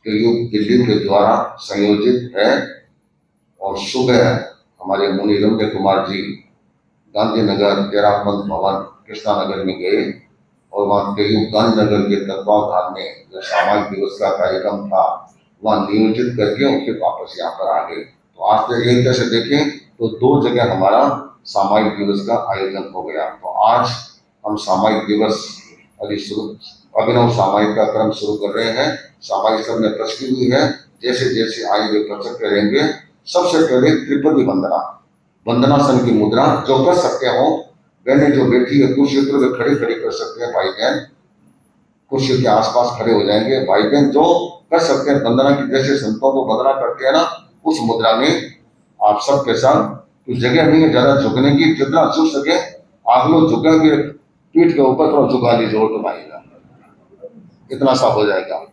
के युग दिल्ली के द्वारा संयोजित है। और सुबह हमारे मुनि रम्य कुमार जी गांधीनगर तेरापंथ भवन कृष्णा नगर में गए और वहाँ के युग गांधीनगर के तत्वावधान में जो सामाजिक दिवस का कार्यक्रम था वहाँ नियोजित करके फिर वापस यहाँ पर आ गए। तो आज तक एक तरह से देखें तो 2 जगह हमारा सामाजिक दिवस का आयोजन हो गया। तो आज हम सामाजिक दिवस अभिनव सामाजिक का क्रम शुरू कर रहे हैं। सामाजिक सब में प्रश्न हुई है, जैसे जैसे आएंगे प्रचक करेंगे। सबसे पहले त्रिपदी वंदना, वंदनासन की मुद्रा जो कर सकते हो, बहनें जो बैठी है कुरुक्षेत्र में खड़े कर सकते हैं, भाई बहन कुर्सी के आसपास खड़े हो जाएंगे। भाई बहन जो कर सकते हैं वंदना की, जैसे संतों को वंदना करते हैं ना, उस मुद्रा में आप सबके साथ कुछ जगह नहीं है ज्यादा झुकने की, जितना झुक सके आप लोग झुकेंगे, पीठ के ऊपर थोड़ा झुका लीजिए और दबाइएगा, इतना सा हो जाएगा।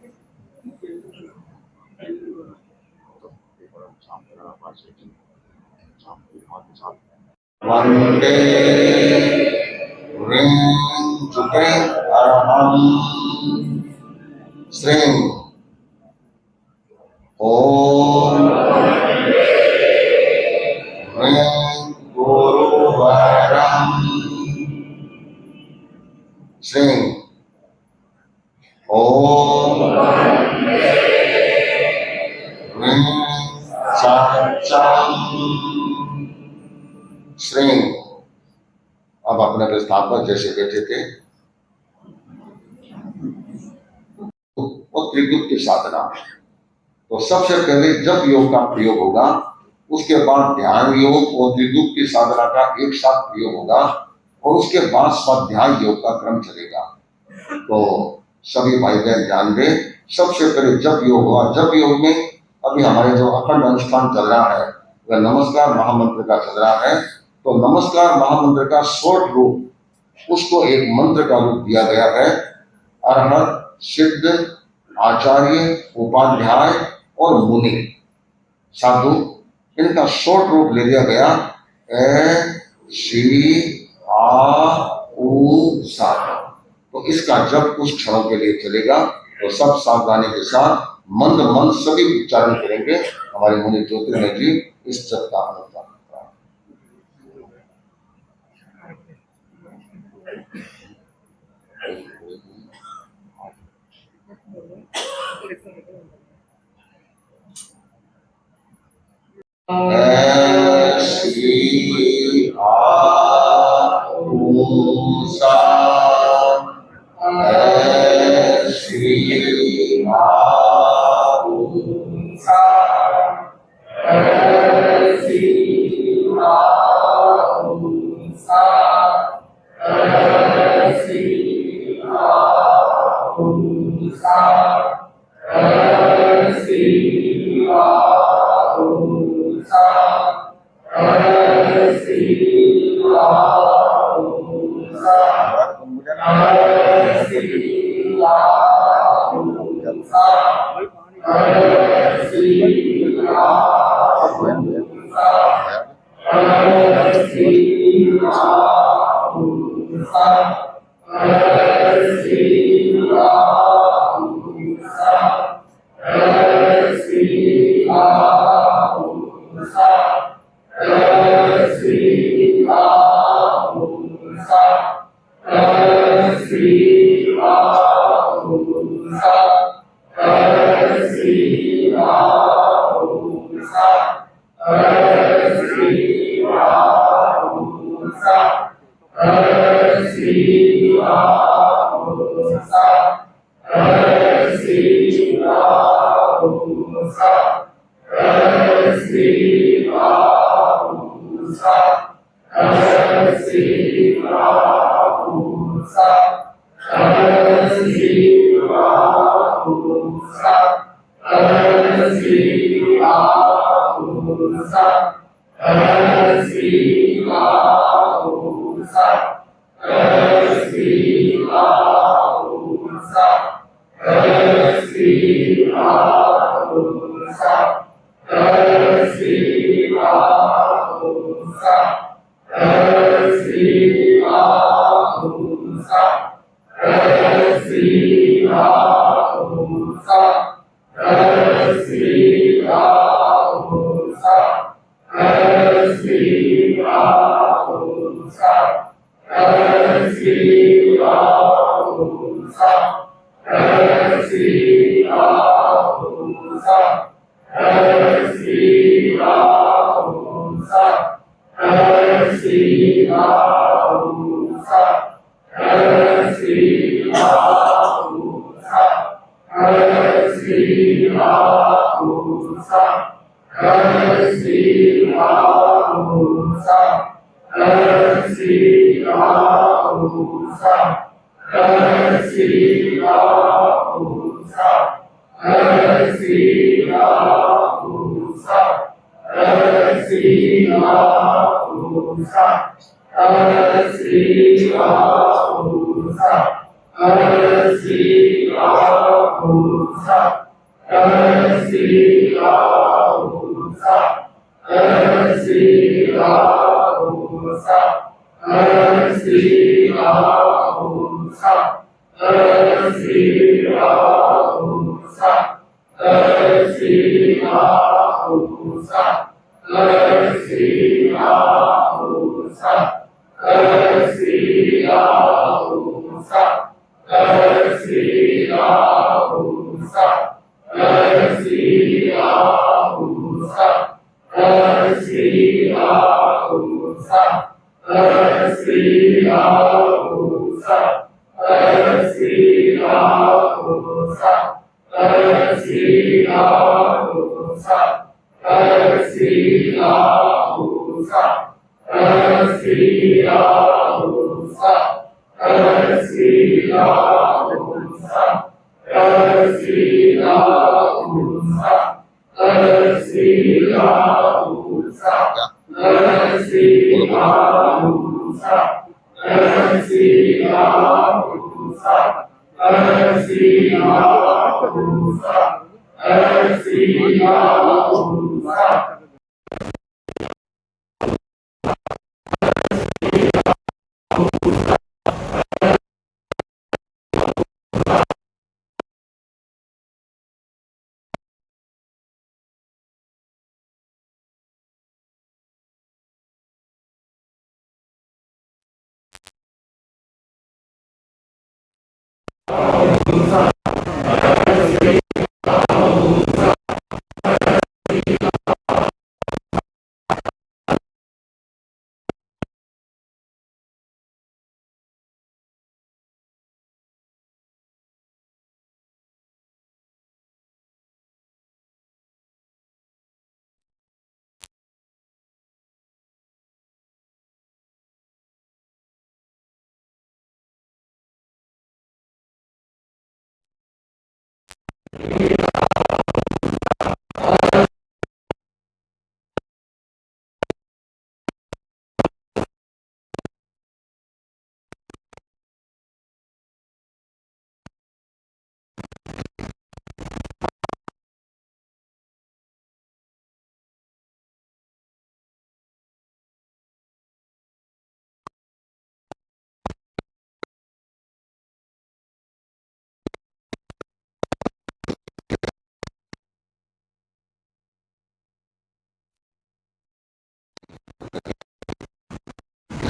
वंदे झुके अरहम श्रीं ओम गुरुवरम श्रीं ओम सच्चं श्रीं। अब अपने प्रस्थान पर जैसे बैठे थे वो त्रिगुण की साधना। तो सबसे पहले जप योग का प्रयोग होगा, उसके बाद ध्यान योग और त्रिगुण की साधना का एक साथ प्रयोग होगा और उसके बाद स्वाध्याय योग का क्रम चलेगा। तो सभी भाई बहन ध्यान दें, सबसे पहले जप योग हुआ। जप योग में अभी हमारे जो अखंड अनुष्ठान चल रहा है वह नमस्कार महामंत्र का चल रहा है। तो नमस्कार महामंत्र का शॉर्ट रूप, उसको एक मंत्र का रूप दिया गया है। अरहत, सिद्ध, आचार्य, उपाध्याय और मुनि, साधु, इनका शॉर्ट रूप ले लिया गया। ए शी आ उ सा। तो इसका जब कुछ क्षणों के लिए चलेगा तो सब सावधानी के साथ मंद मंद सभी उच्चारण करेंगे। हमारे मुनि ज्योतिर्मय जी इस जप का अनुष्ठान श्री आ उ सा, श्री आ उ सा, श्री आ उ सा, श्री आ उ सा, श्री आ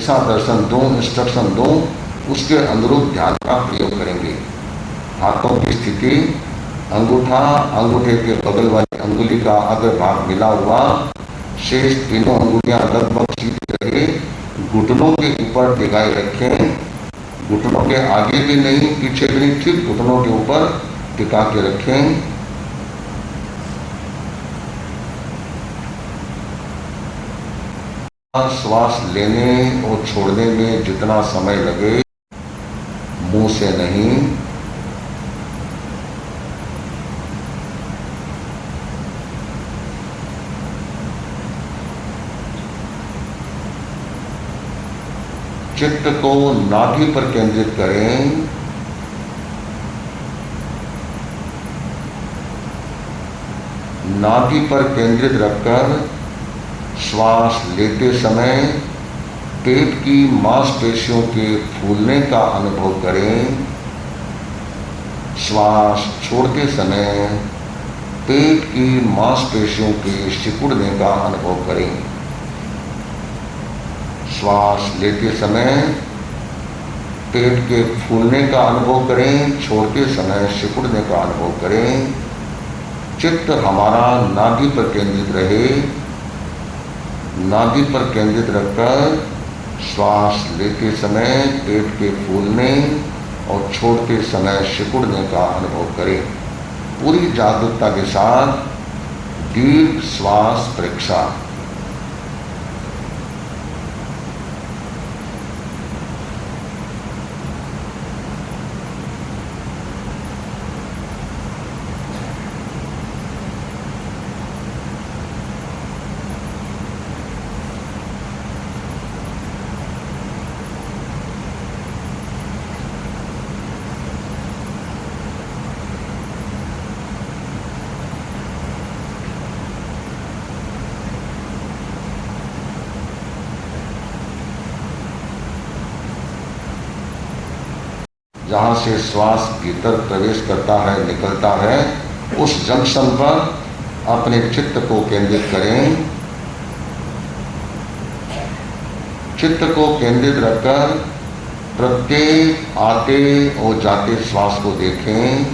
दिशा दर्शन दूं, इंस्ट्रक्शन दूं, उसके अनुरूप ध्यान का प्रयोग करेंगे। हाथों की स्थिति, अंगूठा अंगूठे के बगल वाली अंगुली का अग्र भाग मिला हुआ, शेष तीनों अंगुलियां लगभग सीधी रहे, घुटनों के ऊपर टिकाए रखें। घुटनों के आगे भी नहीं, पीछे भी नहीं, ठीक घुटनों के ऊपर टिका के रखें। श्वास लेने और छोड़ने में जितना समय लगे, मुंह से नहीं, चित्त को नाभि पर केंद्रित करें। नाभि पर केंद्रित रखकर श्वास लेते समय पेट की मांसपेशियों के फूलने का अनुभव करें। श्वास छोड़ते समय की मांसपेशियों के सिकुड़ने का अनुभव करें। श्वास लेते समय पेट के फूलने का अनुभव करें, छोड़ते समय सिकुड़ने का अनुभव करें। चित्त हमारा नाभि पर केंद्रित रहे। नाभि पर केंद्रित रखकर श्वास लेते समय पेट के फूलने और छोड़ते समय सिकुड़ने का अनुभव करें। पूरी जागरूकता के साथ दीर्घ श्वास परीक्षा। जहाँ से श्वास भीतर प्रवेश करता है, निकलता है, उस जंक्शन पर अपने चित्त को केंद्रित करें। चित्त को केंद्रित रखकर प्रत्येक आते और जाते श्वास को देखें।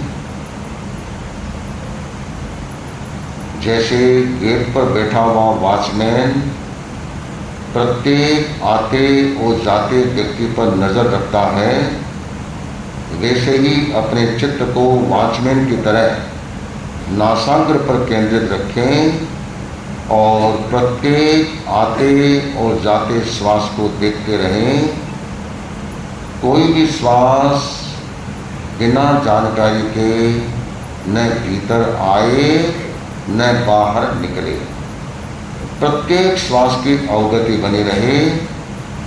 जैसे गेट पर बैठा हुआ वॉचमैन प्रत्येक आते और जाते व्यक्ति पर नजर रखता है, वैसे ही अपने चित्त को वॉचमैन की तरह नासाग्र पर केंद्रित रखें और प्रत्येक आते और जाते श्वास को देखते रहें। कोई भी श्वास बिना जानकारी के न भीतर आए न बाहर निकले। प्रत्येक श्वास की अवगति बनी रहे।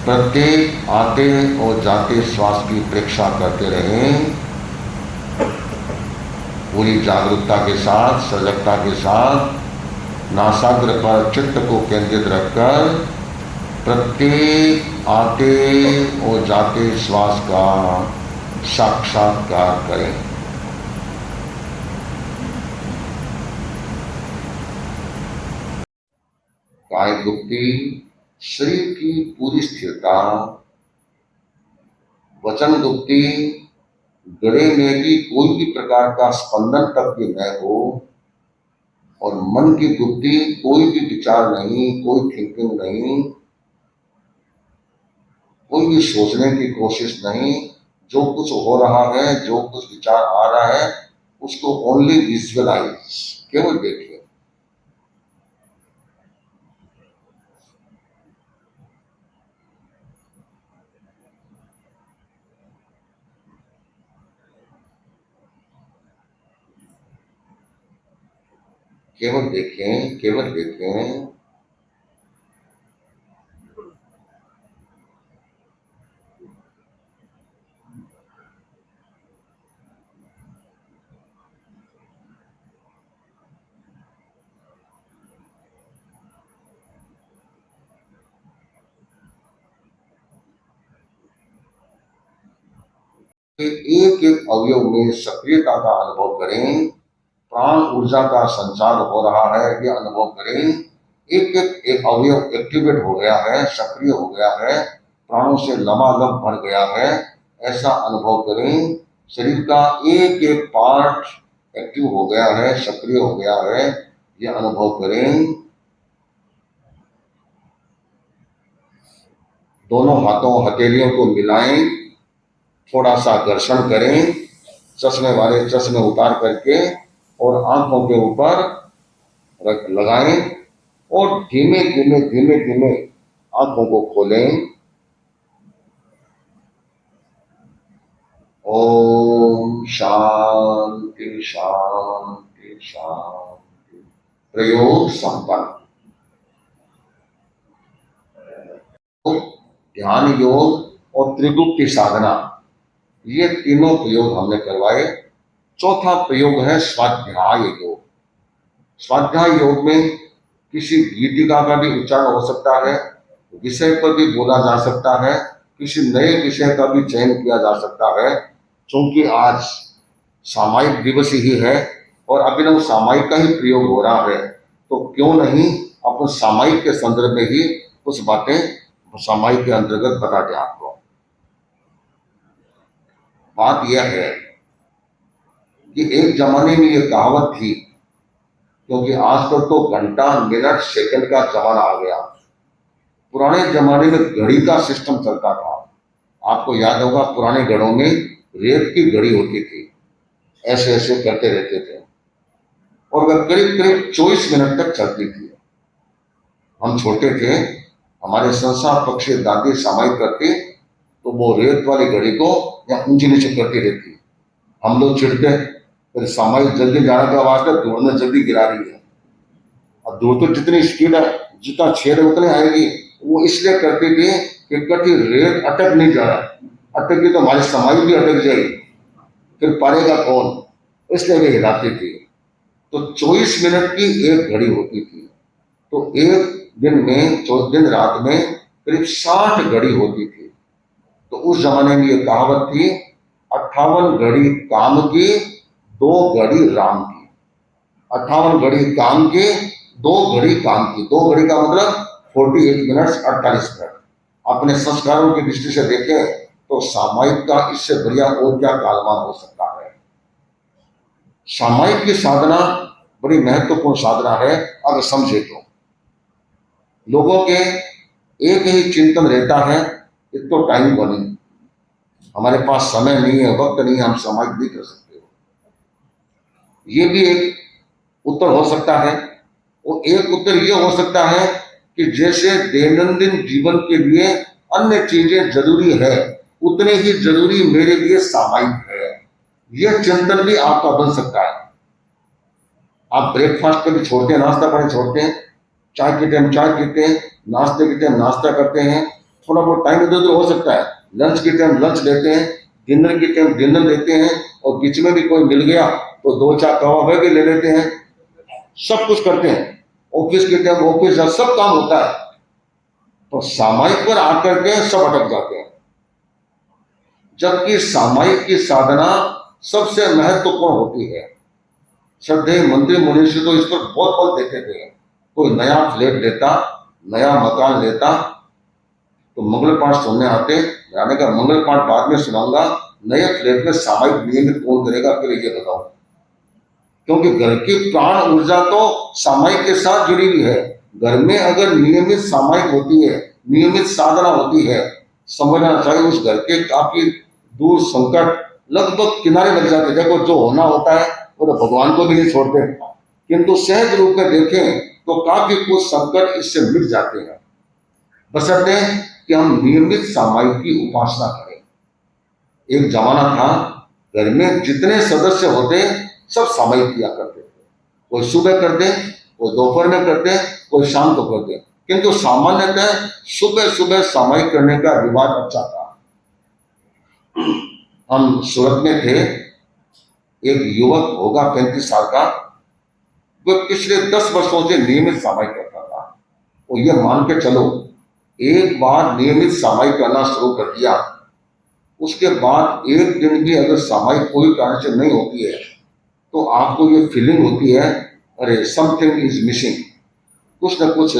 प्रत्येक आते और जाते श्वास की परीक्षा करते रहें। पूरी जागरूकता के साथ, सजगता के साथ नासाग्र पर चित्त को केंद्रित रखकर प्रत्येक आते और जाते श्वास का साक्षात्कार करें। कायिक गुप्ती, शरीर की पूरी स्थिरता। वचन गुप्ती, गले में भी कोई भी प्रकार का स्पंदन तक भी न हो। और मन की गुप्ती, कोई भी विचार नहीं, कोई थिंकिंग नहीं, कोई भी सोचने की कोशिश नहीं। जो कुछ हो रहा है, जो कुछ विचार आ रहा है, उसको ओनली विजुअलाइज, केवल देखिए। केवल देखें, केवल देखें। एक एक अवयव में सक्रियता का अनुभव करें। प्राण ऊर्जा का संचार हो रहा है, यह अनुभव करें। एक एक अवयव एक्टिवेट हो गया है, सक्रिय हो गया है, प्राणों से लबालब भर गया है, ऐसा अनुभव करें। शरीर का एक एक पार्ट एक्टिव हो गया है, सक्रिय हो गया है, यह अनुभव करें। दोनों हाथों हथेलियों को मिलाएं, थोड़ा सा घर्षण करें, चश्मे वाले चश्मे उतार करके और आंखों के ऊपर लगाएं और धीमे धीमे धीमे धीमे आंखों को खोलें। ओम शांति शांति शांति। प्रयोग संपन्न। ध्यान योग और त्रिगुप्ति साधना, ये तीनों प्रयोग हमने करवाए। चौथा प्रयोग है स्वाध्याय योग। स्वाध्याय योग में किसी गीतिका का भी उच्चारण हो सकता है, विषय पर भी बोला जा सकता है, किसी नए विषय का भी चयन किया जा सकता है। क्योंकि आज सामायिक दिवस ही है और अभिनव सामायिक का ही प्रयोग हो रहा है, तो क्यों नहीं अपन सामायिक के संदर्भ में ही कुछ बातें सामायिक के अंतर्गत बता दें आपको। बात यह है कि एक जमाने में यह कहावत थी, क्योंकि आजकल तो घंटा मिनट सेकंड का जमाना आ गया। पुराने जमाने में घड़ी का सिस्टम चलता था। आपको याद होगा पुराने घरों में रेत की घड़ी होती थी, ऐसे ऐसे करते रहते थे और वह करीब करीब 24 मिनट तक चलती थी। हम छोटे थे, हमारे संसार पक्षी दादी सामायिक करती तो वो रेत वाली घड़ी को या ऊंची नीचे करती रहती। हम लोग चिढ़ते, फिर सामायिक जल्दी जाने का वास्ते दौड़ने जल्दी गिरा रही है। अब दौड़ तो जितनी स्पीड है, जितना छेद उतने आएगी, वो इसलिए करती थी कि कभी रेत अटक नहीं जाए, अटकी तो हमारी सामायिक भी अटक जाएगी, फिर पारेगा कौन, इसलिए वे हिलाती थी। तो 24 मिनट की एक घड़ी होती थी, तो एक दिन में दिन रात में करीब 60 घड़ी होती थी। तो उस जमाने में ये कहावत थी, 58 घड़ी काम की 2 घड़ी राम की। 58 घड़ी काम की 2 घड़ी काम की। 2 घड़ी का मतलब 48 मिनट 48 मिनट। अपने संस्कारों की दृष्टि से देखें तो सामायिक का इससे बढ़िया और क्या कालमान हो सकता है। सामायिक की साधना बड़ी महत्वपूर्ण साधना है। अगर समझे तो लोगों के एक ही चिंतन रहता है, एक तो टाइम बनी, हमारे पास समय नहीं है, वक्त नहीं है, हम सामायिक नहीं कर सकते। ये भी एक उत्तर हो सकता है। और एक उत्तर यह हो सकता है कि जैसे दैनंदिन जीवन के लिए अन्य चीजें जरूरी है, उतने ही जरूरी मेरे लिए सामायिक है। यह चिंतन भी आपका बन सकता है। आप ब्रेकफास्ट कभी छोड़ते हैं, नाश्ता पानी छोड़ते हैं, चाय के टाइम चाय पीते हैं, नाश्ते के टाइम नाश्ता करते हैं, थोड़ा बहुत टाइम इधर उधर हो सकता है, लंच के टाइम लंच लेते हैं, डिनर के टाइम डिनर लेते हैं, और बीच में भी कोई मिल गया तो 2-4 कबाब भी ले लेते हैं, सब कुछ करते हैं। ऑफिस के टाइम ऑफिस का सब काम होता है, तो सामायिक पर आकर के सब अटक जाते हैं। जबकि सामायिक की साधना सबसे महत्वपूर्ण होती है। श्रद्धेय मंत्री मुनीषी तो इस पर बहुत बल देते थे। कोई नया फ्लैट लेता, नया मकान लेता तो मंगल पाठ सुनने आते, मैंने कहा मंगल पाठ बाद में सुनाऊंगा, नए फ्लैट में सामायिक नियमित कौन करेगा, फिर ये बताओ। क्योंकि घर की प्राण ऊर्जा तो सामायिक के साथ जुड़ी हुई है। घर में अगर नियमित सामायिक होती है, नियमित साधना होती है, समझना चाहिए उस घर के काफी दूर संकट लगभग किनारे लग जाते। देखो जो होना होता है वो तो भगवान को भी नहीं छोड़ते, किंतु सहज रूप में देखें तो काफी कुछ संकट इससे मिट जाते हैं, बशर्ते कि हम नियमित सामायिक की उपासना करें। एक जमाना था, घर में जितने सदस्य होते सब सामायिक किया करते थे। कोई सुबह करते, कोई दोपहर में करते, कोई शाम को करते, किंतु सामान्यतः सुबह सुबह सामायिक करने का रिवाज अच्छा था। हम सूरत में थे, एक युवक होगा 35 साल का, वो पिछले 10 वर्षों से नियमित सामायिक करता था। और यह मान के चलो, एक बार नियमित सामायिक करना शुरू कर दिया, उसके बाद एक दिन भी अगर सामायिक कोई कारण से नहीं होती है तो आपको ये फीलिंग होती है, अरे समथिंग इज मिसिंग, कुछ न कुछ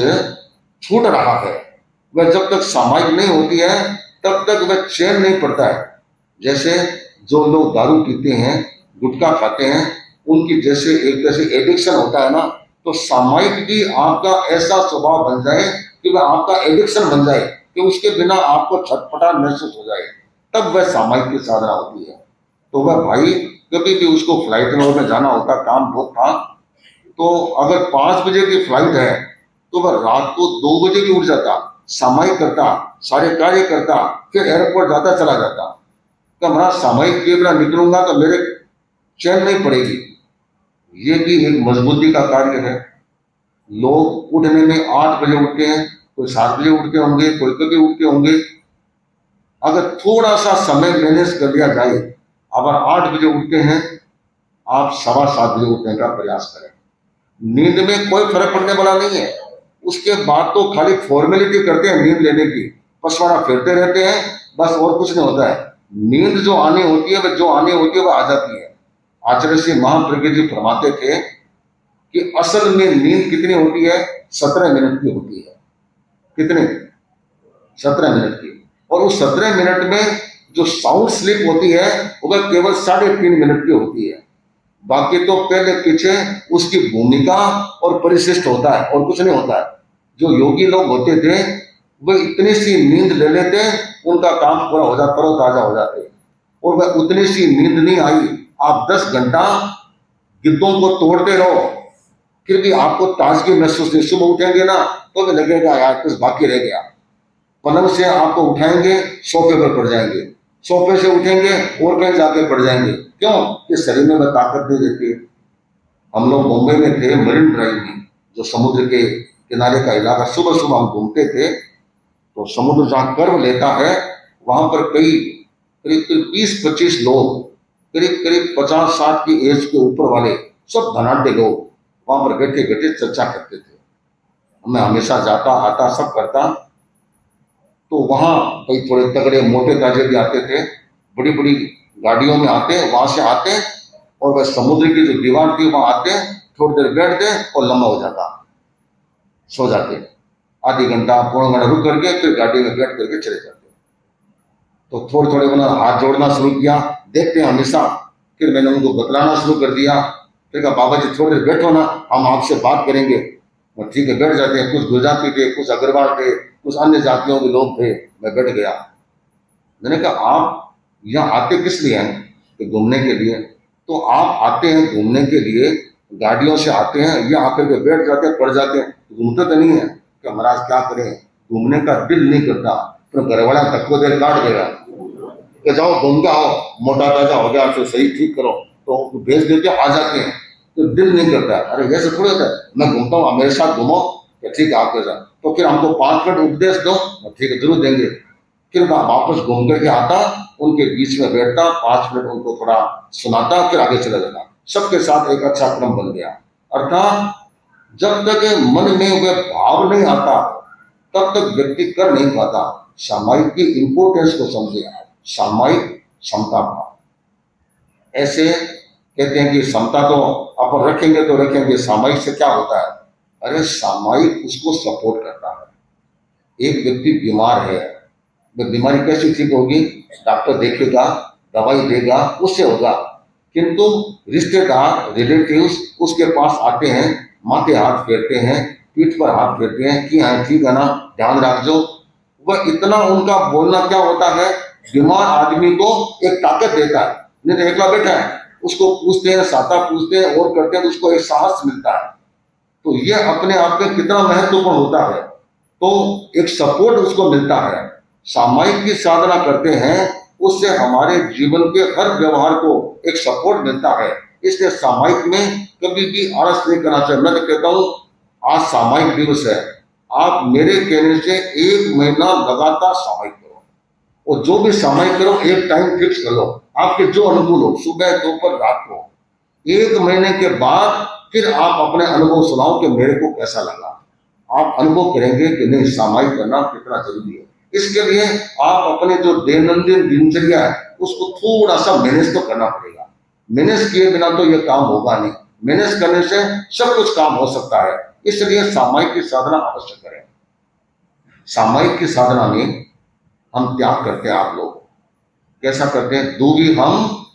छूट रहा है। वह जब तक सामायिक नहीं होती है तब तक वह चैन नहीं पड़ता है। जैसे जो लोग दारू पीते हैं, गुटखा खाते हैं, उनकी जैसे एक तरह से एडिक्शन होता है ना, तो सामायिक भी आपका ऐसा स्वभाव बन जाए कि वह आपका एडिक्शन बन जाए, कि उसके बिना आपको छटपटा महसूस हो जाए, तब वह सामायिक की साधना होती है। तो वह भाई कभी भी उसको फ्लाइट में जाना होता, काम बहुत था, तो अगर 5 बजे की फ्लाइट है तो वह रात को 2 बजे भी उठ जाता, सामायिक करता, सारे कार्य करता, फिर एयरपोर्ट जाता चला जाता। तो मैं सामायिक के बिना निकलूंगा तो मेरे चैन नहीं पड़ेगी। ये भी एक मजबूती का कार्य है। लोग उठने में 8 बजे उठते हैं, कोई 7 बजे उठते होंगे, कोई कभी उठते होंगे। अगर थोड़ा सा समय मैनेज कर लिया जाए, अगर 8 बजे उठते हैं, आप 7:15 बजे उठने का प्रयास करें। नींद में कोई फर्क पड़ने वाला नहीं है। उसके बाद तो खाली फॉर्मेलिटी करते हैं नींद लेने की, पसवाड़ा फिरते रहते हैं, बस और कुछ नहीं होता है। नींद जो आनी होती है वह आ जाती है। आचार्य श्री महाप्रज्ञ जी फरमाते थे कि असल में नींद कितनी होती है? 17 मिनट की होती है। कितने? 17 मिनट की। और उस 17 मिनट में जो साउंड स्लीप होती है वह केवल 3.5 मिनट की होती है। बाकी तो पहले पीछे उसकी भूमिका और परिशिष्ट होता है और कुछ नहीं होता है। जो योगी लोग होते थे वे इतनी सी नींद ले लेते, उनका काम पूरा हो जाता, तरोताजा हो जाते। और वह उतनी सी नींद नहीं आई, आप 10 घंटा गिद्धों को तोड़ते रहो, फिर भी आपको ताजगी महसूस नहीं। सुबह उठेंगे ना तो भी लगेगा यार कुछ बाकी रह गया। पलंग से आपको उठाएंगे, सोफे पर पड़ जाएंगे, सोफे से उठेंगे और कहीं जाके पड़ जाएंगे। क्यों? कि शरीर में ताकत नहीं रहती। हम लोग मुंबई में थे, मरीन ड्राइव में, जो समुद्र के किनारे का इलाका, सुबह सुबह हम घूमते थे। तो समुद्र जहाँ कर्व लेता है वहां पर करीब 20-25 लोग, करीब करीब 50-60 की एज के ऊपर वाले, सब धनाढ़ लोग वहां पर बैठे बैठे चर्चा करते थे। मैं हमेशा जाता आता सब करता। तो वहां भाई थोड़े तगड़े मोटे ताजे भी आते थे, बड़ी बड़ी गाड़ियों में आते, वहां से आते और वह समुद्र की जो दीवार थी वहां आते, थोड़ी देर बैठते और लंबा हो जाता, सो जाते। आधी घंटा पौना घंटा रुक करके फिर गाड़ी में बैठ करके चले जाते। तो थोड़े थोड़े उन्होंने हाथ जोड़ना शुरू किया, देखते हैं हमेशा। फिर मैंने उनको बतलाना शुरू कर दिया। फिर कहा बाबा जी थोड़ी देर बैठो ना, हम आपसे बात करेंगे। ठीक है, बैठ जाते हैं। कुछ गुजराती थे, कुछ अग्रवाल थे, कुछ अन्य जातियों के लोग थे। मैं बैठ गया। मैंने कहा आप यहाँ आते किस लिए हैं? कि घूमने के लिए। तो आप आते हैं घूमने के लिए, गाड़ियों से आते हैं, यहाँ आकर के बैठ जाते हैं, पड़ जाते हैं, घूमते तो नहीं है। क्या महाराज क्या करें, घूमने का दिल नहीं करता, तो घर वाला धक्को देर काट देगा कि जाओ घूम के आओ, मोटा ताजा हो गया, फिर सही ठीक करो, तो भेज देते आ जाते हैं। तो दिल नहीं करता। अरे वैसे थोड़ा होता है, मैं घूमता हूँ, मेरे साथ घूमो, ठीक है आपके साथ, तो फिर हमको 5 मिनट उपदेश दो, ठीक है जरूर देंगे। फिर मैं वापस घूम करके आता, उनके बीच में बैठता, 5 मिनट उनको थोड़ा सुनाता, फिर आगे चला जाता। सबके साथ एक अच्छा क्रम बन गया। अर्थात जब तक मन में वह भाव नहीं आता तब तक व्यक्ति कर नहीं पाता। सामायिक की इंपोर्टेंस को समझे आप। सामायिक क्षमता भाव, ऐसे कहते हैं कि क्षमता तो अपन रखेंगे तो रखेंगे, सामायिक से क्या होता है? अरे सामायिक उसको सपोर्ट करता है। एक व्यक्ति बीमार है, वह बीमारी कैसे ठीक होगी? डॉक्टर देखेगा, दवाई देगा, उससे होगा। किंतु रिश्तेदार, रिलेटिव्स उसके पास आते हैं, माथे हाथ फेरते हैं, पीठ पर हाथ फेरते हैं कि हाँ ठीक है ना, ध्यान रख जो। वह इतना उनका बोलना क्या होता है, बीमार आदमी को एक ताकत देता है। नहीं तो एकला बैठा है, उसको पूछते हैं, साता पूछते हैं और करते हैं तो उसको एक साहस मिलता है। तो यह अपने आप में कितना महत्वपूर्ण होता है। तो एक सपोर्ट उसको मिलता है। सामायिक की साधना करते हैं, उससे हमारे जीवन के हर व्यवहार को एक सपोर्ट मिलता है। इसलिए सामायिक में कभी भी आलस नहीं करना चाहिए। मैं तो कहता हूं आज सामायिक दिवस है, आप मेरे कहने से 1 महीना लगातार सामायिक करो, और जो भी सामायिक करो एक टाइम फिक्स कर लो, आपके जो अनुकूल हो, सुबह दोपहर रात को। 1 महीने के बाद फिर आप अपने अनुभव सुनाओ कि मेरे को कैसा लगा। आप अनुभव करेंगे कि नहीं सामायिक करना कितना जरूरी है। इसके लिए आप अपने जो दैनंदिन दिनचर्या है उसको थोड़ा सा मैनेज तो करना पड़ेगा। मैनेज किए बिना तो यह काम होगा नहीं। मैनेज करने से सब कुछ काम हो सकता है। इसलिए सामायिक की साधना अवश्य करें। सामायिक की साधना में हम त्याग करते हैं। आप लोग कैसा करते हैं? दूवी हम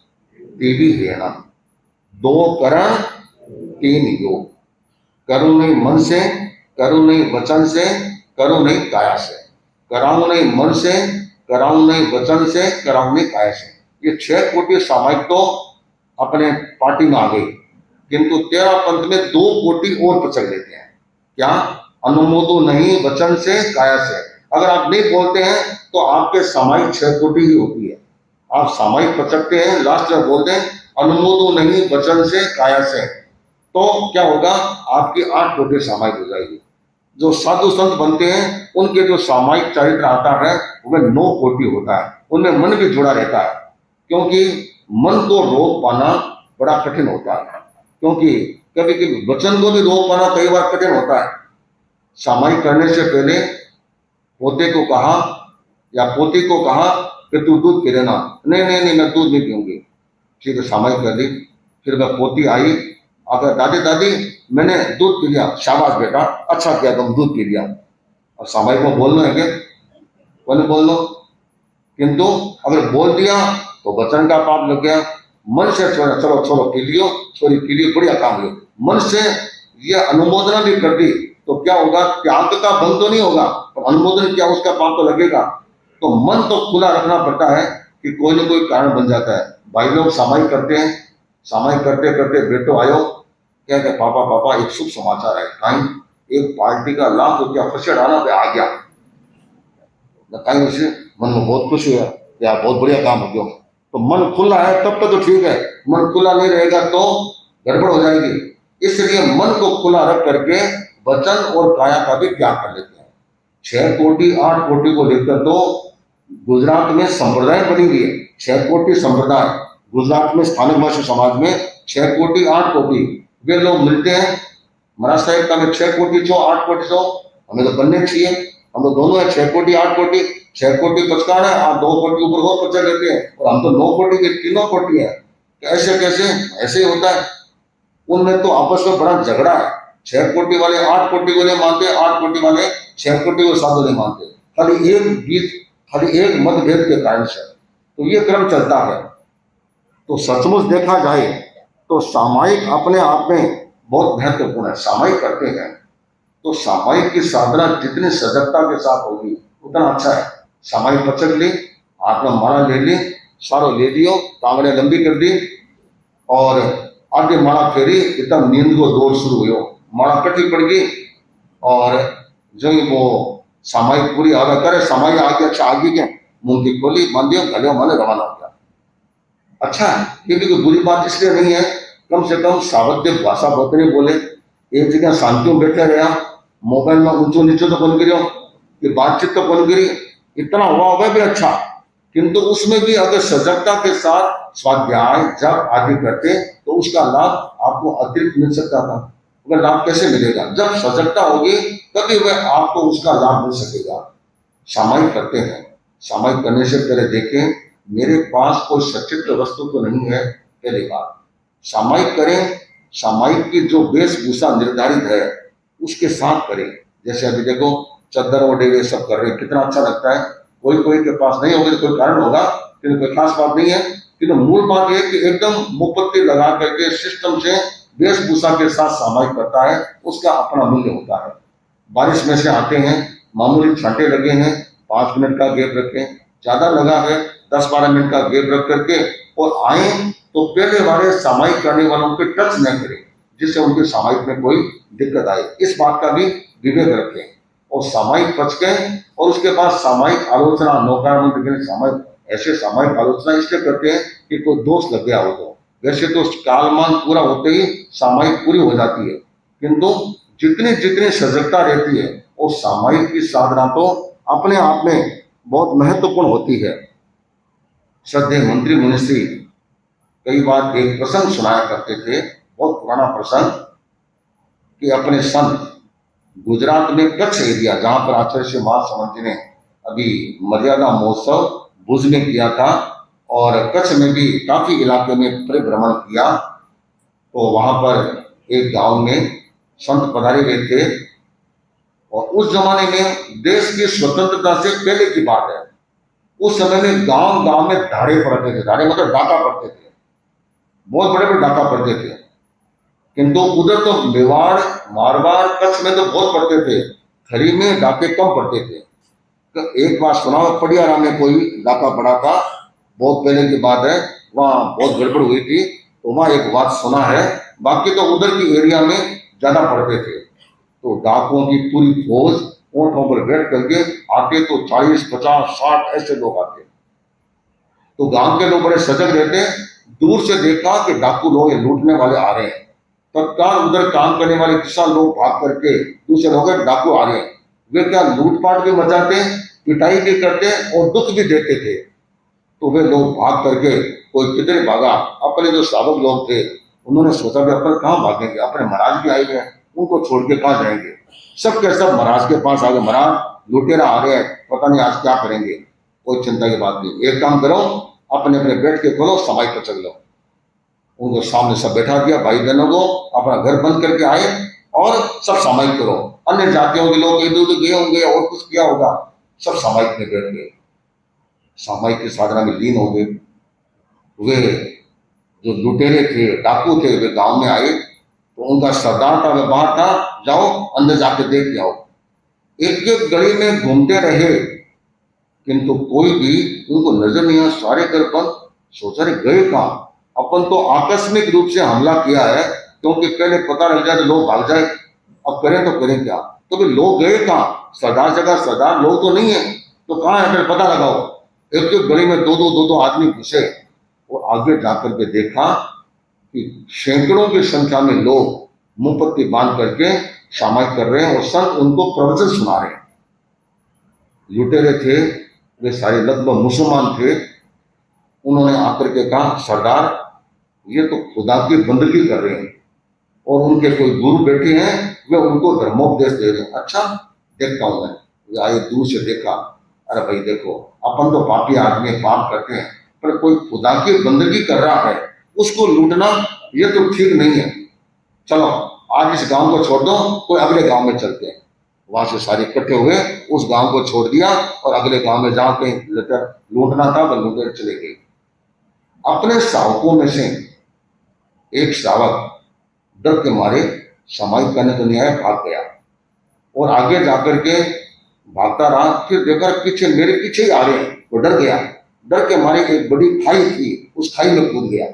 देवी हेना, 2 करण 3 योग। करूं नहीं मन से, करूं नहीं वचन से, करूं नहीं काया से। कराऊं नहीं मन से, कराऊं नहीं वचन से, कराऊं नहीं काया से। ये 6 कोटि सामायिक तो अपने पार्टी में आ गई, किंतु 13 पंथ में 2 कोटि और पचक लेते हैं। क्या? अनुमोदो नहीं वचन से, काया से। अगर आप नहीं बोलते हैं तो आपके सामायिक 6 कोटि ही होती है। आप सामायिक पचकते हैं, लास्ट में बोलते हैं अनुमोदो नहीं वचन से, काया से, तो क्या होगा? आपकी 8 कोटि सामायिक हो जाएगी। जो साधु संत बनते हैं उनके जो सामायिक चरित्र आता है वह 9 कोटि होता है। उनमें मन भी जुड़ा रहता है, क्योंकि मन को रोक पाना बड़ा कठिन होता है। क्योंकि कभी कभी वचन को भी रोक पाना कई बार कठिन होता है। सामायिक करने से पहले पोते को कहा या पोती को कहा कि तू दूध पी लेना, नहीं नहीं नहीं मैं दूध नहीं पीऊंगी। ठीक है, सामायिक कर दी। फिर वह पोती आई, आकर दादी दादी मैंने दूध पी लिया। शाबाश बेटा, अच्छा किया तुम दूध पी लिया। और सामाई को बोलना है कि बोले बोल लो, किंतु अगर बोल दिया तो वचन का पाप लग गया। मन से चलो छोड़ो पी लियो, छोरी पी लियो, बढ़िया काम लियो, मन से ये अनुमोदना भी कर दी तो क्या होगा, त्याग का बंद तो नहीं होगा, पर अनुमोदन किया उसका पाप तो लगेगा। तो मन तो खुला रखना पड़ता है कि कोई ना कोई कारण बन जाता है। भाई लोग सामाई करते हैं, सामाई करते करते बेटो आयो, कहते पापा पापा एक शुभ समाचार है, कहीं एक पार्टी का ₹1,00,000 फंसे डाला पे आ गया। कहीं उसे मन में बहुत खुश हुआ, यार बहुत बढ़िया काम हो गया। तो मन खुला है तब तक तो ठीक है, मन खुला नहीं रहेगा तो गड़बड़ हो जाएगी। इसलिए मन को खुला रख करके वचन और काया का भी त्याग कर लेते हैं। 6 कोटि 8 कोटि को लेकर तो गुजरात में संप्रदाय बनी हुई है। 6 कोटि संप्रदाय गुजरात में स्थानीय भाषा समाज में 6 कोटि 8 कोटि वे लोग मिलते हैं। महाराज साहेब का में 6 कोटि 8 कोटि हमें तो बनने चाहिए, हम तो दोनों है 6 कोटि 8 कोटि। 6 कोटि पचकार है, आप 2 कोटि ऊपर और पचक लेते हैं, और हम तो 9 कोटि के तीनों कोटि है। कैसे कैसे ऐसे ही होता है। उनमें तो आपस में बड़ा झगड़ा है। 6 कोटि वाले 8 कोटि को नहीं मानते, 8 कोटि वाले 6 कोटि को साधु नहीं मानते, खाली एक मतभेद के कारण से। तो ये क्रम चलता है। तो सचमुच देखा जाए तो सामायिक अपने आप में बहुत महत्वपूर्ण है। सामायिक करते हैं तो सामायिक की साधना जितनी सजगता के साथ होगी उतना अच्छा है। सामायिक पचक ली, हाथ में माला ले ली, सारो ले लियो, टांगड़े लंबी कर दी और आगे माला फेरी, एकदम नींद को दौड़ शुरू हुई, माला कटी पड़ गई और जो ही वो सामायिक पूरी आगे करे, सामायिक आगे अच्छा आगे के मुंह की खोली, बांधियो गले मन रवाना हो गया। अच्छा, ये भी कोई बुरी बात इसलिए नहीं है, कम से कम सावध्य भाषा बहुत नहीं बोले, एक जगह शांति में बैठे रहा, मोबाइल में ऊंचो नीचो तो बन गिरो, ये बातचीत तो बन गिरी, इतना हुआ होगा भी अच्छा। किंतु उसमें भी अगर सजगता के साथ स्वाध्याय जब आदि करते तो उसका लाभ आपको अतिरिक्त मिल सकता था। वह लाभ कैसे मिलेगा, जब सजगता होगी तभी वह आपको उसका लाभ मिल सकेगा। सामायिक करते हैं, सामायिक करने से पहले देखें मेरे पास कोई सचित्र वस्तु तो नहीं है, पहली बात। सामायिक करें, सामायिक की जो वेशभूषा निर्धारित है उसके साथ करें। जैसे अभी देखो चद्दर ओढ़े सब कर रहे हैं, कितना अच्छा लगता है। कोई कोई के पास नहीं होगा तो कोई कारण होगा, किंतु कोई खास बात नहीं है। किंतु मूल बात यह कि एकदम मुपत्ति लगा करके सिस्टम से वेशभूषा के साथ सामायिक करता है, उसका अपना मूल्य होता है। बारिश में से आते हैं, मामूली छांटे लगे हैं, 5 मिनट का गैप रखें, ज्यादा लगा है 10-12 मिनट का गैप रख करके और आए तो पहले वाले सामायिक करने वालों को टच न करें, जिससे उनके सामायिक में कोई दिक्कत आए। इस बात का भी विवेक रखें और सामायिक पच के और उसके बाद सामायिक आलोचना, नौकार सामायिक ऐसे सामायिक आलोचना इसलिए करते हैं कि कोई दोष लग गया हो तो। वैसे तो कालमान पूरा होते ही सामायिक पूरी हो जाती है, किंतु जितनी जितनी सजगता रहती है वो सामायिक की साधना तो अपने आप में बहुत महत्वपूर्ण होती है। श्रद्धेय मंत्री मुनिश्री कई बार एक प्रसंग सुनाया करते थे, बहुत पुराना प्रसंग, कि अपने संत गुजरात में कच्छ एरिया, जहां पर आचार्य श्री महासमंत जी ने अभी मर्यादा महोत्सव भुज में किया था और कच्छ में भी काफी इलाके में परिभ्रमण किया, तो वहां पर एक गांव में संत पधारे हुए थे। और उस जमाने में देश की स्वतंत्रता से पहले की बात है, उस समय में गांव गांव में धाड़े पड़ते थे। धाड़े मतलब डाका पड़ते थे, बहुत बड़े बड़े डाका पड़ते थे। किंतु उधर तो मेवाड़, मारवाड़, कच्छ में तो बहुत पड़ते थे, खरी में डाके कम पड़ते थे। तो एक बार सुना पड़ियारा में कोई डाका पड़ा था, बहुत पहले की बात है, वहां बहुत गड़बड़ हुई थी, तो वहां एक बात सुना है। बाकी तो उधर की एरिया में ज्यादा पड़ते थे। तो डाकुओं की पूरी फौज ऊंटों पर बैठ करके आते, तो 40, 50, 60 ऐसे लोग आते। तो गांव के लोग बड़े सजग रहते, दूर से देखा कि डाकू लोग लूटने वाले आ रहे हैं, तत्काल उधर काम करने वाले किसान लोग भाग करके दूसरे लोग डाकू आ रहे हैं। वे क्या लूटपाट भी मचाते, पिटाई भी करते और दुख भी देते थे। तो वे लोग भाग करके कोई किधर भागा, अपने जो साधक लोग थे उन्होंने सोचा कि अपन कहाँ भागेंगे, अपने महाराज भी आए हुए हैं, उनको छोड़ के कहाँ जाएंगे। सब के सब महाराज के पास आ गए, महाराज लुटेरा आ रहे हैं, पता नहीं आज क्या करेंगे। कोई चिंता की बात नहीं, एक काम करो, अपने अपने बैठ के खोलो, समाई पर चल लो। उनको सामने सब बैठा दिया, भाई बहनों को अपना घर बंद करके आए और सब सामायिक करो। अन्य जातियों के लोग इधर उधर गए होंगे और कुछ किया होगा, सब सामायिक में बैठ गए, सामायिक की साधना में लीन हो गए। वे जो लुटेरे थे, डाकू थे, वे गांव में आए तो उनका सरदार था, वे बाहर था, जाओ अंदर जाके देख के आओ। एक एक गली में घूमते रहे किंतु कोई भी उनको नजर नहीं आया, सारे घर बंद। सोचा रहे गए कहां? अपन तो आकस्मिक रूप से हमला किया है, क्योंकि पहले पता लग जाए तो लोग भाग जाए, अब करें तो करें क्या? तो भी लोग गए कहां? सरदार जगह सरदार लोग तो नहीं है, तो कहां है? फिर पता लगाओ। एक एक गली में दो दो आदमी घुसे और आगे जाकर के देखा कि सैकड़ों की संख्या में लोग मुंह पत्ती बांध करके सामायिक कर रहे हैं और संत उनको प्रवचन सुना रहे हैं। लुटेरे थे, वे सारे लगभग मुसलमान थे। उन्होंने आकर के कहा, सरदार ये तो खुदा की बंदगी कर रहे हैं और उनके कोई गुरु बैठे हैं, वे उनको धर्मोपदेश दे रहे हैं। अच्छा, देखता हूं मैं। वे आए, दूर से देखा, अरे भाई देखो, अपन तो पापी आदमी पाप करते हैं, पर कोई खुदा की बंदगी कर रहा है, उसको लूटना ये तो ठीक नहीं है। चलो आज इस गांव को छोड़ दो, कोई अगले गांव में चलते हैं। वहां से सारे इकट्ठे हुए, उस गांव को छोड़ दिया और अगले गांव में जहां कहीं लूटना था वह लूटे चले गए। अपने शावकों में से एक शावक डर के मारे सामायिक करने तो नहीं आया, भाग गया और आगे जाकर के भागता रहा। फिर देखा पीछे, मेरे पीछे ही आ रहे हैं, वो डर गया। डर के मारे एक बड़ी खाई थी, उस खाई में कूद गया।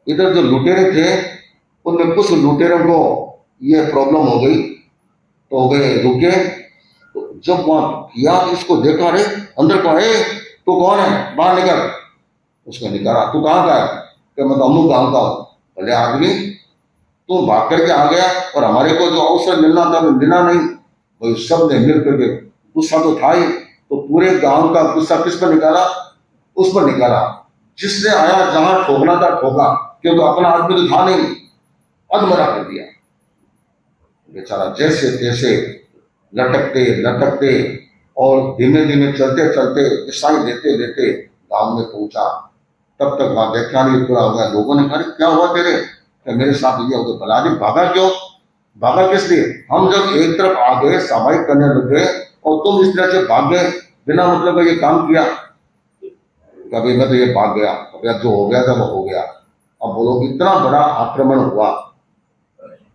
इधर जो लुटेरे थे उनमें कुछ लुटेरों को यह प्रॉब्लम हो गई, तो वे रुके। तो जब वहां किया, इसको देखा, रे अंदर को है, तो कौन है, बाहर निकल। उसको निकाला, तू कहाँ का है? कि मैं तो अमुक गांव का हूं। भले आदमी, तू भाग करके आ गया और हमारे को जो अवसर मिलना था वो मिला नहीं। भाई सब ने मिल करके, गुस्सा तो था ही, तो पूरे गांव का गुस्सा किस पर निकाला? उस पर निकाला जिसने आया, जहां ठोकना था ठोका, क्योंकि अपना आदमी तो था नहीं, अधमरा कर दिया। बेचारा जैसे तैसे लटकते लटकते और धीमे धीमे चलते चलते ईसाई लेते लेते गांव में पहुंचा। तब तक वहां व्याख्यान भी पूरा हो गया। लोगों ने कहा, क्या हुआ तेरे? कि मेरे साथ ये हो गया। भला आदमी भागा क्यों? भागा किस लिए? हम जब एक तरफ आ गए, सामायिक करने लगे और तुम इस तरह से भाग गए, बिना मतलब ये काम किया। कभी मैं तो ये भाग गया, कभी जो हो गया था वो हो गया। अब बोलो, इतना बड़ा आक्रमण हुआ,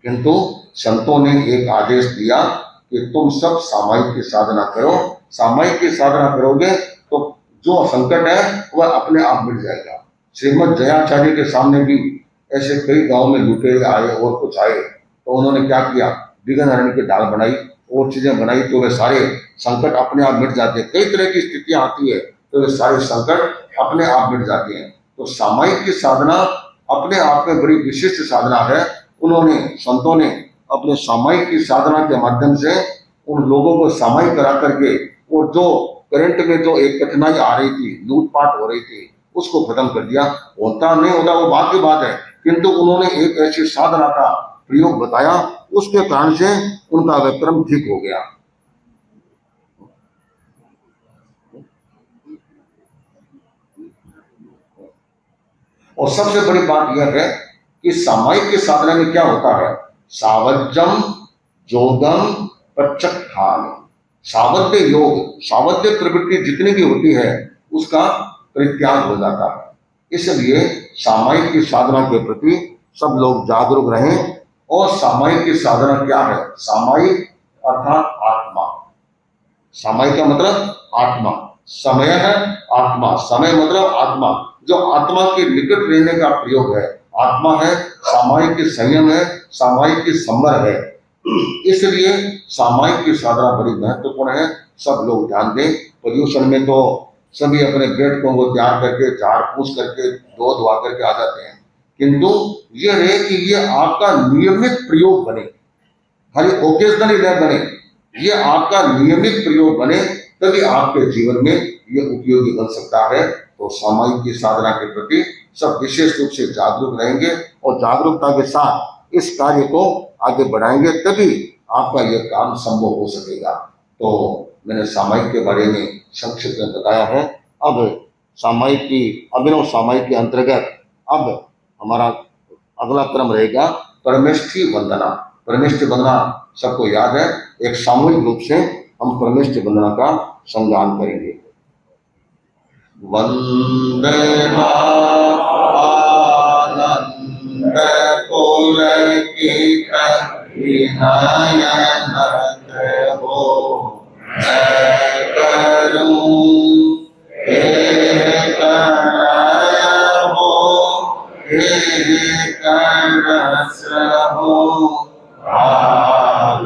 किंतु संतों ने एक आदेश दिया कि तुम सब सामायिक की साधना करो। सामायिक की साधना करोगे तो जो संकट है वह अपने आप मिट जाएगा। श्रीमद जयाचार्य के सामने भी ऐसे कई गांव में लुटेरे आए और कुछ आए, तो उन्होंने क्या किया, विघ्न हरण की डाल बनाई और चीजें बनाई, तो वे सारे संकट अपने आप मिट जाते हैं। कई तरह की स्थितियां आती है तो वे सारे संकट अपने आप मिट जाते हैं। तो सामायिक की साधना अपने आप में बड़ी विशिष्ट साधना है। उन्होंने, संतों ने अपने सामायिक की साधना के माध्यम से उन लोगों को सामायिक करा करके, और जो करंट में जो एक कठिनाई आ रही थी, लूटपाट हो रही थी, उसको खत्म कर दिया। होता नहीं होता वो बात की बात है, किंतु उन्होंने एक ऐसी साधना का प्रयोग बताया, उसके कारण से उनका विक्रम ठीक हो गया। और सबसे बड़ी बात यह है कि सामायिक की साधना में क्या होता है, सावज्यम योगम प्रचक्षान। सावध्य योग, सावध्य प्रवृत्ति जितनी भी होती है उसका परित्याग हो जाता है। इसलिए सामायिक की साधना के प्रति सब लोग जागरूक रहें। और सामायिक की साधना क्या है? सामायिक अर्थात आत्मा। सामायिक का मतलब आत्मा, समय है आत्मा, समय मतलब आत्मा, जो आत्मा के निकट रहने का प्रयोग है। आत्मा है, सामायिक की संयम है, सामायिक की संवर है। इसलिए सामायिक की साधना बड़ी महत्वपूर्ण है। सब लोग ध्यान दें। पर्यूषण में तो सभी अपने बैठकों को तैयार करके, झाड़ फूस करके, धो धुआ करके आ जाते हैं, किंतु ये रहे कि ये आपका नियमित प्रयोग बने, खाली ओकेजनली न बने, ये आपका नियमित प्रयोग बने, तभी आपके जीवन में ये उपयोगी बन सकता है। तो सामायिक की साधना के प्रति सब विशेष रूप से जागरूक रहेंगे और जागरूकता के साथ इस कार्य को आगे बढ़ाएंगे, तभी आपका यह काम संभव हो सकेगा। तो मैंने सामायिक के बारे में संक्षिप्त में बताया है। अब सामायिक की, अभिनव सामायिक के अंतर्गत अब हमारा अगला क्रम रहेगा परमेष्ठी वंदना। परमेष्ठी वंदना सबको याद है, एक सामूहिक रूप से हम परमेष्ठी वंदना का संगान करेंगे। वंदे आनंद पुलकित विनयन हो करूं एक हो एक रस हो भाव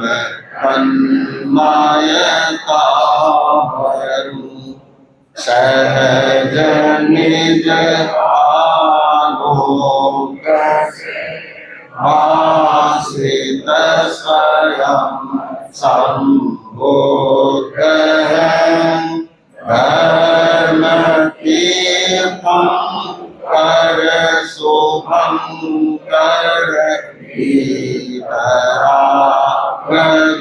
तन्मयता भरूं सहज निज आलोक आश्रित स्वयं संबोध धर्म तीर्थम कर शुभम कर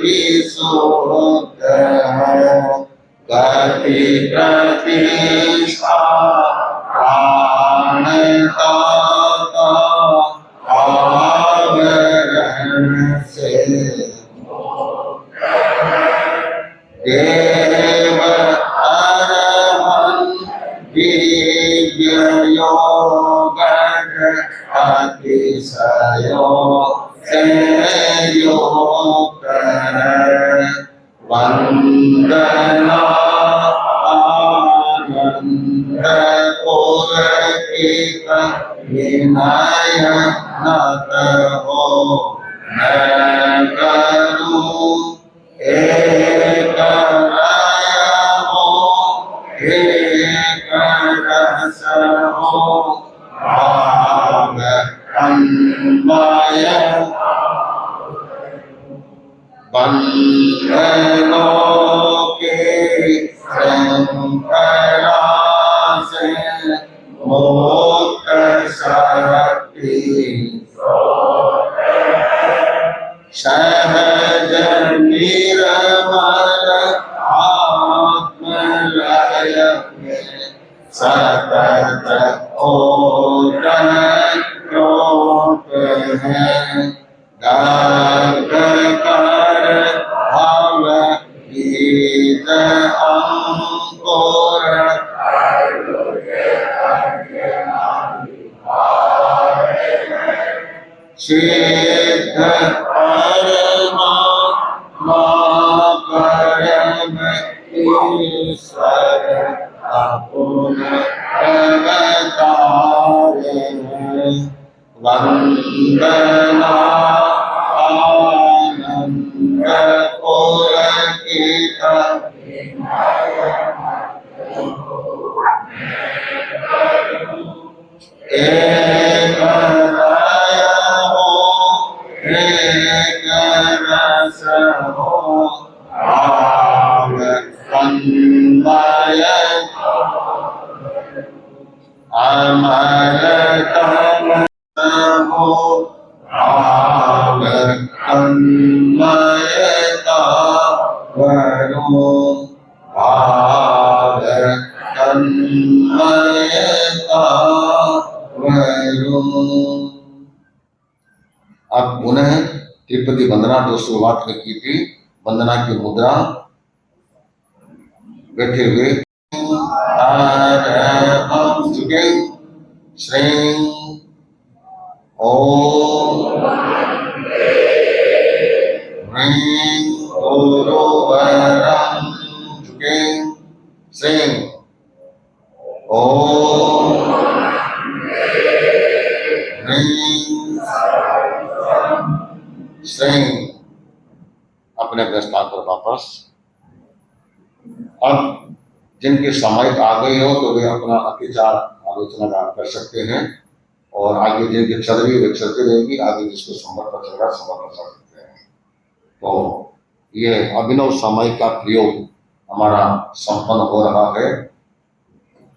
विशुद्ध गति प्रतिष्ठा प्राणदाता आवरण से देव अरहं दिव्य योग अतिशयो से योग वंदना आनंद पुलकित विनयनत हो मैं करूं एक लय हो एक रस हो भाव तन्मय बंधनों के श्रृंखला से मुक्त शक्ति सहज निर्मल आत्मलय में सतत ओतन रूप है गर्भ कर भव गीत अंकुर सिद्ध परमात्मा परम ईश्वर अपुन अवतारे वंदना आनंद पुलकित एक लय हो एक रस हो भाव तन्मय अमरतम हो भाव तन्मयता भरो भाव तन्मयता भरो। अब पुनः तिरुपति वंदना जो शुरुआत में की थी, वंदना की मुद्रा बैठे हुए श्रीं ओम ह्रीं गुरुवरं जुगें श्रीं ओम ह्रीं श्रीं। अपने अपने स्थान पर वापस। अब जिनकी सामयिक आ गई हो तो वे अपना अतिचार आलोचना कर सकते हैं, और आगे जिनकी चल रही वे चलती रहेगी, आगे जिसको संभव पर चल रहा संभव कर सकते हैं। तो ये अभिनव सामयिक का प्रयोग हमारा संपन्न हो रहा है।